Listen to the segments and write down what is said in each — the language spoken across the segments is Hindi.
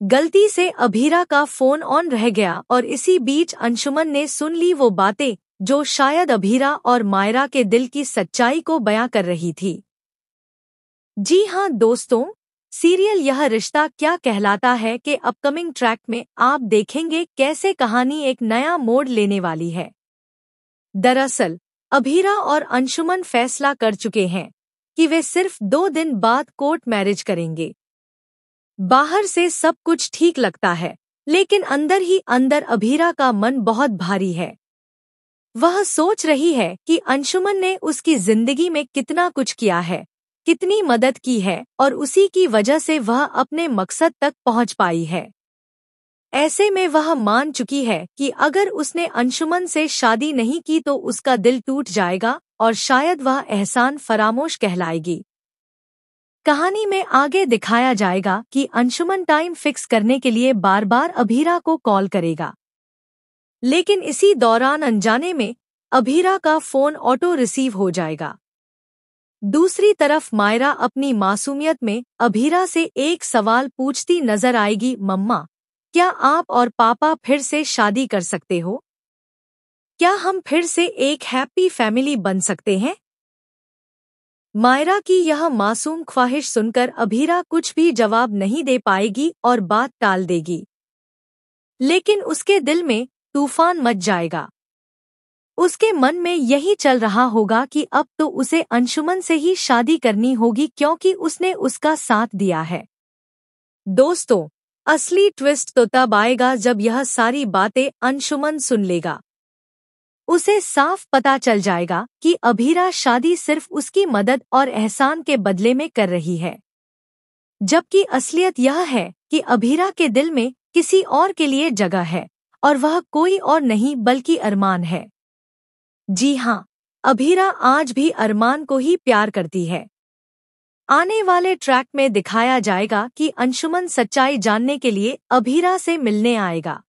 गलती से अभीरा का फोन ऑन रह गया और इसी बीच अंशुमन ने सुन ली वो बातें जो शायद अभीरा और मायरा के दिल की सच्चाई को बयां कर रही थी। जी हाँ दोस्तों, सीरियल यह रिश्ता क्या कहलाता है के अपकमिंग ट्रैक में आप देखेंगे कैसे कहानी एक नया मोड़ लेने वाली है। दरअसल अभीरा और अंशुमन फैसला कर चुके हैं कि वे सिर्फ 2 दिन बाद कोर्ट मैरिज करेंगे। बाहर से सब कुछ ठीक लगता है, लेकिन अंदर ही अंदर अभीरा का मन बहुत भारी है। वह सोच रही है कि अंशुमन ने उसकी जिंदगी में कितना कुछ किया है, कितनी मदद की है और उसी की वजह से वह अपने मकसद तक पहुंच पाई है। ऐसे में वह मान चुकी है कि अगर उसने अंशुमन से शादी नहीं की तो उसका दिल टूट जाएगा और शायद वह एहसान फरामोश कहलाएगी। कहानी में आगे दिखाया जाएगा कि अंशुमन टाइम फिक्स करने के लिए बार बार अभीरा को कॉल करेगा, लेकिन इसी दौरान अनजाने में अभीरा का फोन ऑटो रिसीव हो जाएगा। दूसरी तरफ मायरा अपनी मासूमियत में अभीरा से एक सवाल पूछती नजर आएगी, मम्मा, क्या आप और पापा फिर से शादी कर सकते हो? क्या हम फिर से एक हैप्पी फैमिली बन सकते हैं? मायरा की यह मासूम ख्वाहिश सुनकर अभीरा कुछ भी जवाब नहीं दे पाएगी और बात टाल देगी, लेकिन उसके दिल में तूफान मच जाएगा। उसके मन में यही चल रहा होगा कि अब तो उसे अंशुमन से ही शादी करनी होगी क्योंकि उसने उसका साथ दिया है। दोस्तों, असली ट्विस्ट तो तब आएगा जब यह सारी बातें अंशुमन सुन लेगा। उसे साफ पता चल जाएगा कि अभीरा शादी सिर्फ उसकी मदद और एहसान के बदले में कर रही है, जबकि असलियत यह है कि अभीरा के दिल में किसी और के लिए जगह है और वह कोई और नहीं बल्कि अरमान है। जी हाँ, अभीरा आज भी अरमान को ही प्यार करती है। आने वाले ट्रैक में दिखाया जाएगा कि अंशुमन सच्चाई जानने के लिए अभीरा से मिलने आएगा।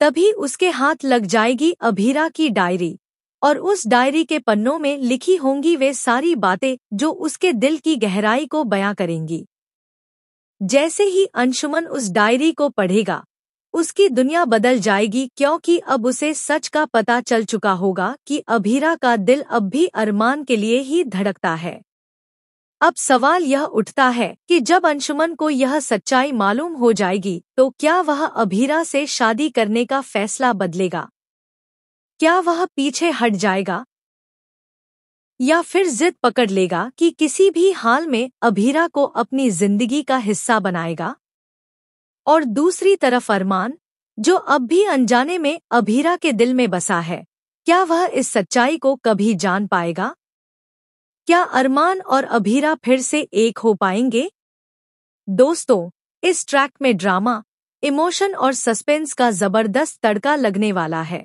तभी उसके हाथ लग जाएगी अभीरा की डायरी और उस डायरी के पन्नों में लिखी होंगी वे सारी बातें जो उसके दिल की गहराई को बयां करेंगी। जैसे ही अंशुमन उस डायरी को पढ़ेगा, उसकी दुनिया बदल जाएगी क्योंकि अब उसे सच का पता चल चुका होगा कि अभीरा का दिल अब भी अरमान के लिए ही धड़कता है। अब सवाल यह उठता है कि जब अंशुमन को यह सच्चाई मालूम हो जाएगी तो क्या वह अभीरा से शादी करने का फैसला बदलेगा? क्या वह पीछे हट जाएगा या फिर जिद पकड़ लेगा कि किसी भी हाल में अभीरा को अपनी जिंदगी का हिस्सा बनाएगा? और दूसरी तरफ अरमान, जो अब भी अनजाने में अभीरा के दिल में बसा है, क्या वह इस सच्चाई को कभी जान पाएगा? क्या अरमान और अभीरा फिर से एक हो पाएंगे? दोस्तों, इस ट्रैक में ड्रामा, इमोशन और सस्पेंस का जबरदस्त तड़का लगने वाला है।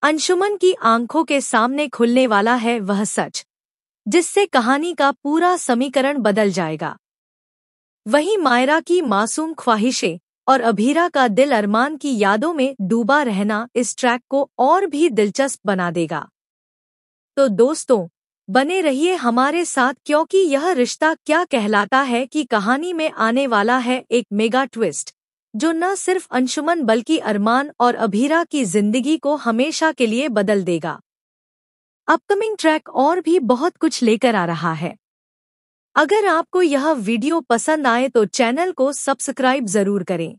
अंशुमन की आंखों के सामने खुलने वाला है वह सच, जिससे कहानी का पूरा समीकरण बदल जाएगा। वहीं मायरा की मासूम ख्वाहिशें और अभीरा का दिल अरमान की यादों में डूबा रहना इस ट्रैक को और भी दिलचस्प बना देगा। तो दोस्तों, बने रहिए हमारे साथ क्योंकि यह रिश्ता क्या कहलाता है कि कहानी में आने वाला है एक मेगा ट्विस्ट, जो न सिर्फ अंशुमन बल्कि अरमान और अभीरा की जिंदगी को हमेशा के लिए बदल देगा। अपकमिंग ट्रैक और भी बहुत कुछ लेकर आ रहा है। अगर आपको यह वीडियो पसंद आए तो चैनल को सब्सक्राइब जरूर करें।